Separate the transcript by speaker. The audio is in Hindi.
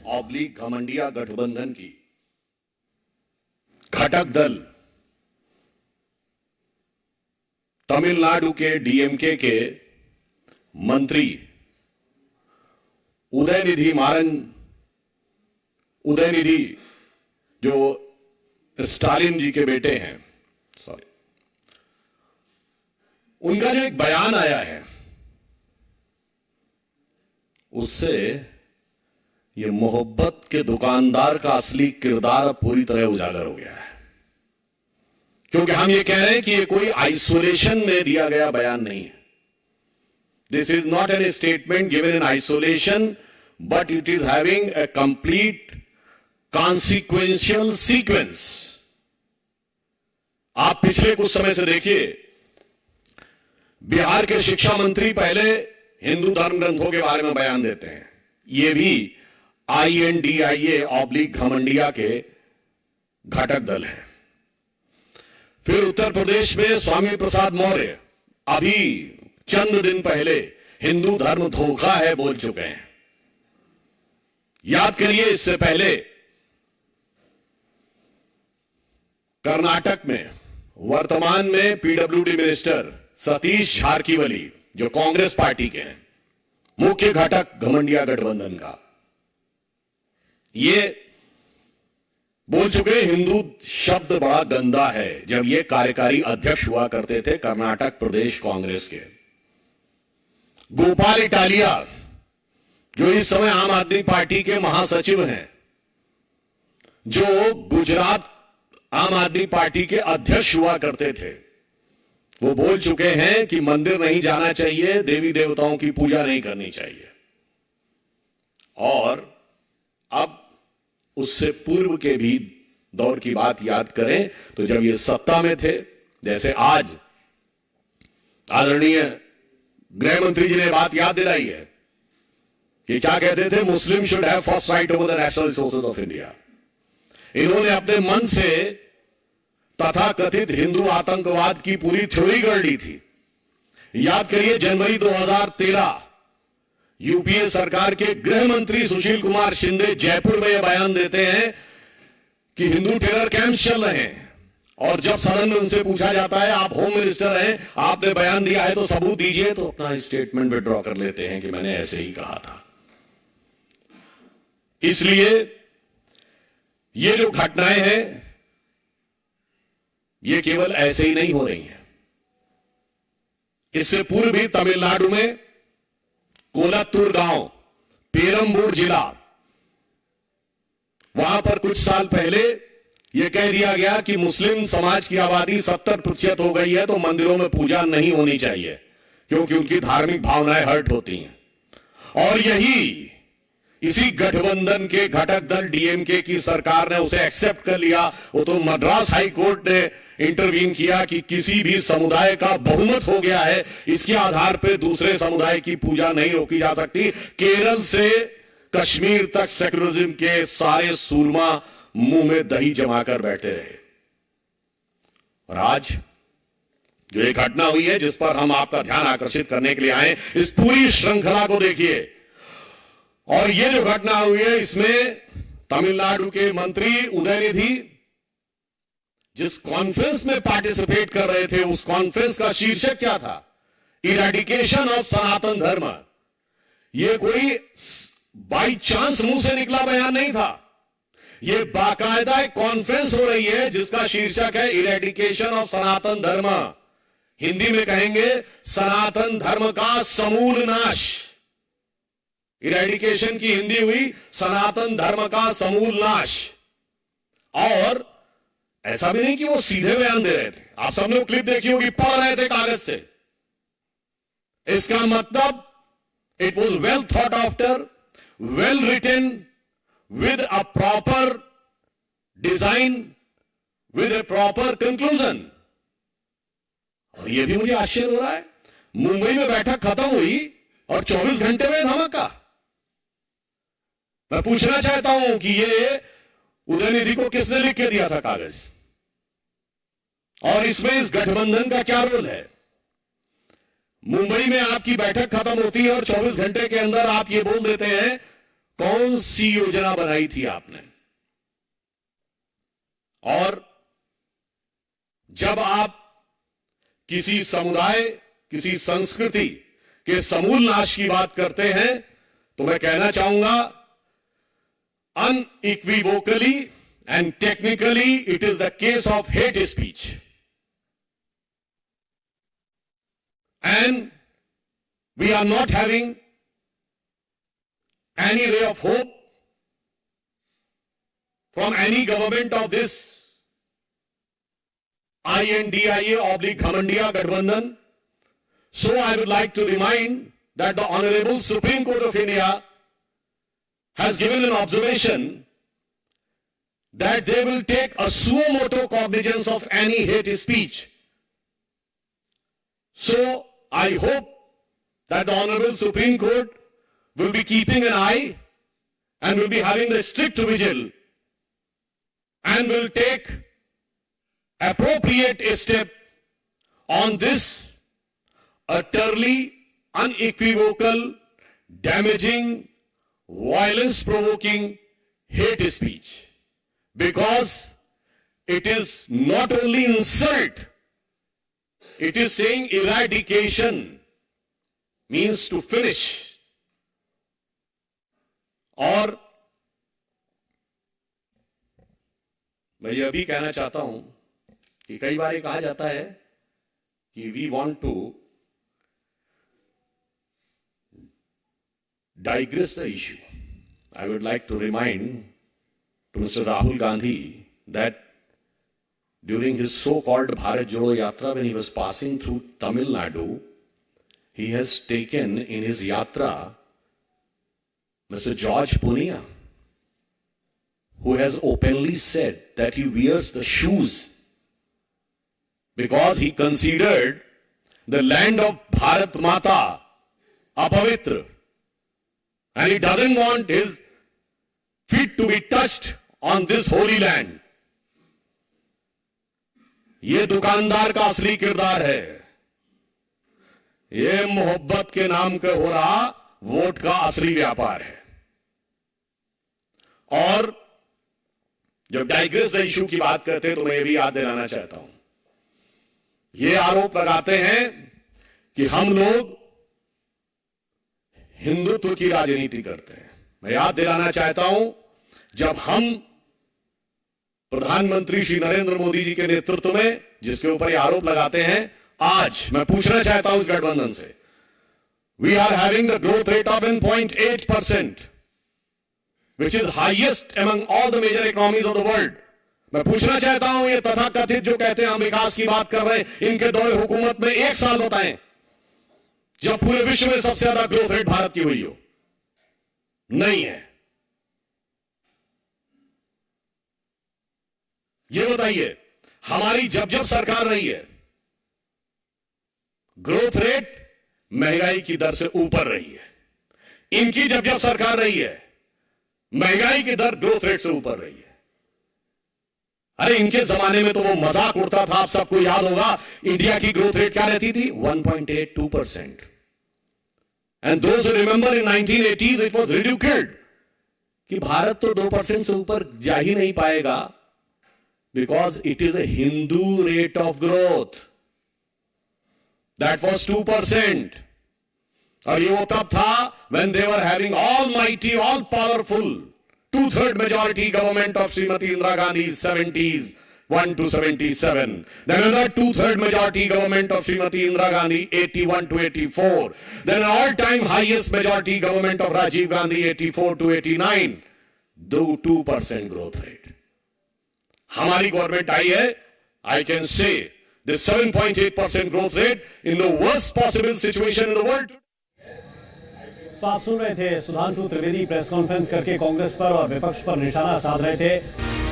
Speaker 1: ऑब्लिक घमंडिया गठबंधन की घटक दल तमिलनाडु के डीएमके के मंत्री उदयनिधि जो स्टालिन जी के बेटे हैं, उनका जो एक बयान आया है उससे ये मोहब्बत के दुकानदार का असली किरदार पूरी तरह उजागर हो गया है। क्योंकि हम ये कह रहे हैं कि ये कोई आइसोलेशन में दिया गया बयान नहीं है। This is not an statement given in isolation, but it is having a complete consequential sequence. आप पिछले कुछ समय से देखिए, बिहार के शिक्षा मंत्री पहले हिंदू धर्म ग्रंथों के बारे में बयान देते हैं, ये भी INDIA ऑब्लिक घमंडिया के घटक दल है। फिर उत्तर प्रदेश में स्वामी प्रसाद मौर्य अभी चंद दिन पहले हिंदू धर्म धोखा है बोल चुके हैं। याद करिए, इससे पहले कर्नाटक में वर्तमान में PWD मिनिस्टर सतीश झारकीवली जो कांग्रेस पार्टी के हैं, मुख्य घटक घमंडिया गठबंधन का, ये बोल चुके हिंदू शब्द बड़ा गंदा है जब ये कार्यकारी अध्यक्ष हुआ करते थे कर्नाटक प्रदेश कांग्रेस के। गोपाल इटालिया जो इस समय आम आदमी पार्टी के महासचिव हैं, जो गुजरात आम आदमी पार्टी के अध्यक्ष हुआ करते थे, वो बोल चुके हैं कि मंदिर नहीं जाना चाहिए, देवी देवताओं की पूजा नहीं करनी चाहिए। और अब उससे पूर्व के भी दौर की बात याद करें तो जब ये सत्ता में थे, जैसे आज आदरणीय गृह मंत्री जी ने बात याद दिलाई है कि क्या कहते थे, मुस्लिम should have first right over the national resources of India. इन्होंने अपने मन से तथा कथित हिंदू आतंकवाद की पूरी थ्योरी गढ़ ली थी। याद करिए, जनवरी 2013 यूपीए सरकार के गृह मंत्री सुशील कुमार शिंदे जयपुर में यह बयान देते हैं कि हिंदू टेरर कैंप्स चल रहे हैं, और जब सदन में उनसे पूछा जाता है आप होम मिनिस्टर हैं, आपने बयान दिया है तो सबूत दीजिए, तो अपना स्टेटमेंट विड्रॉ कर लेते हैं कि मैंने ऐसे ही कहा था। इसलिए ये जो घटनाएं हैं ये केवल ऐसे ही नहीं हो रही हैं। इससे पूर्व भी तमिलनाडु में कोलत्तूर गांव, पेरंबूर जिला, वहां पर कुछ साल पहले यह कह दिया गया कि मुस्लिम समाज की आबादी 70% हो गई है तो मंदिरों में पूजा नहीं होनी चाहिए क्योंकि उनकी धार्मिक भावनाएं हर्ट होती हैं। और इसी गठबंधन के घटक दल डीएमके की सरकार ने उसे एक्सेप्ट कर लिया। वो तो मद्रास हाई कोर्ट ने इंटरवीन किया कि किसी भी समुदाय का बहुमत हो गया है, इसके आधार पर दूसरे समुदाय की पूजा नहीं रोकी जा सकती। केरल से कश्मीर तक सेकुलरिज्म के सारे सूरमा मुंह में दही जमाकर बैठे रहे। और आज जो एक घटना हुई है जिस पर हम आपका ध्यान आकर्षित करने के लिए आए, इस पूरी श्रृंखला को देखिए। और ये जो घटना हुई है इसमें तमिलनाडु के मंत्री उदयनिधि जिस कॉन्फ्रेंस में पार्टिसिपेट कर रहे थे, उस कॉन्फ्रेंस का शीर्षक क्या था? इरेडिकेशन ऑफ सनातन धर्म। यह कोई बाई चांस मुंह से निकला बयान नहीं था, यह बाकायदा एक कॉन्फ्रेंस हो रही है जिसका शीर्षक है इरेडिकेशन ऑफ सनातन धर्म। हिंदी में कहेंगे सनातन धर्म का समूल नाश। इरेडिकेशन की हिंदी हुई सनातन धर्म का समूल नाश। और ऐसा भी नहीं कि वो सीधे बयान दे रहे थे, आप सबने क्लिप देखी होगी, पढ़ रहे थे कागज से। इसका मतलब it was well thought after, well written, with a proper design, with a proper conclusion. और यह भी मुझे आश्चर्य हो रहा है, मुंबई में बैठक खत्म हुई और 24 घंटे में धमाका। मैं पूछना चाहता हूं कि ये उदयनिधि को किसने लिख के दिया था कागज, और इसमें इस गठबंधन का क्या रोल है? मुंबई में आपकी बैठक खत्म होती है और 24 घंटे के अंदर आप ये बोल देते हैं कौन सी योजना बनाई थी आपने? और जब आप किसी समुदाय, किसी संस्कृति के समूल नाश की बात करते हैं, तो मैं कहना चाहूंगा, unequivocally and technically it is the case of hate speech. And we are not having any ray of hope from any government of this INDIA/Ghamandiya Gathbandhan. So I would like to remind that the Honorable Supreme Court of India has given an observation that they will take a suo motu cognizance of any hate speech. So I hope that the Honorable Supreme Court will be keeping an eye and will be having a strict vigil and will take appropriate step on this utterly unequivocal, damaging, violence-provoking hate speech, because it is not only insult, it is saying eradication means to finish. और मैं यह भी कहना चाहता हूं कि कई बार ये कहा जाता है कि we want to digress the issue. I would like to remind to Mr. Rahul Gandhi that during his so-called Bharat Jodo Yatra, when he was passing through Tamil Nadu, he has taken in his yatra Mr. George Punia, who has openly said that he wears the shoes because he considered the land of Bharat Mata apavitra. And he doesn't want his feet to be touched on this holy land. ये दुकानदार का असली किरदार है. ये मोहब्बत के नाम का हो रहा वोट का असली व्यापार है. और जब डाइग्रेस द इशू की बात करते हैं तो मैं ये भी याद दिलाना चाहता हूं. ये आरोप लगाते हैं कि हम लोग हिंदुत्व की राजनीति करते हैं. मैं याद दिलाना चाहता हूं, जब हम प्रधानमंत्री श्री नरेंद्र मोदी जी के नेतृत्व में जिसके ऊपर ये आरोप लगाते हैं, आज मैं पूछना चाहता हूं इस गठबंधन से, we are having the growth rate of 1.8%, which is highest among all the major economies of the world. मैं पूछना चाहता हूं, ये तथाकथित जो कहते हैं हम विकास की बात कर रहे हैं, इनके दौरे हुकूमत में एक साल बताएं जब पूरे विश्व में सबसे ज्यादा ग्रोथ रेट भारत की हुई हो. नहीं है. ये बताइए, हमारी जब जब सरकार रही है, ग्रोथ रेट महंगाई की दर से ऊपर रही है. इनकी जब जब सरकार रही है, महंगाई की दर ग्रोथ रेट से ऊपर रही है. अरे इनके जमाने में तो वो मजाक उड़ता था, आप सबको याद होगा, इंडिया की ग्रोथ रेट क्या रहती थी? 1.82%. And those who remember in 1980s it was ridiculed कि भारत तो 2% से ऊपर जा ही नहीं पाएगा, because it is a Hindu rate of growth. That was 2%. और ये वो तब था when they were having almighty, all powerful 2/3 majority government of Srimati Indira Gandhi's 70s 1 to 77. Then another 2/3 majority government of Srimati Indira Gandhi 81 to 84. Then an all-time highest majority government of Rajiv Gandhi 84 to 89. 2% growth rate. हमारी गवर्नमेंट आई है, I can say the 7.8% growth rate in the worst possible situation in the world.
Speaker 2: तो आप सुन रहे थे सुधांशु त्रिवेदी प्रेस कॉन्फ्रेंस करके कांग्रेस पर और विपक्ष पर निशाना साध रहे थे.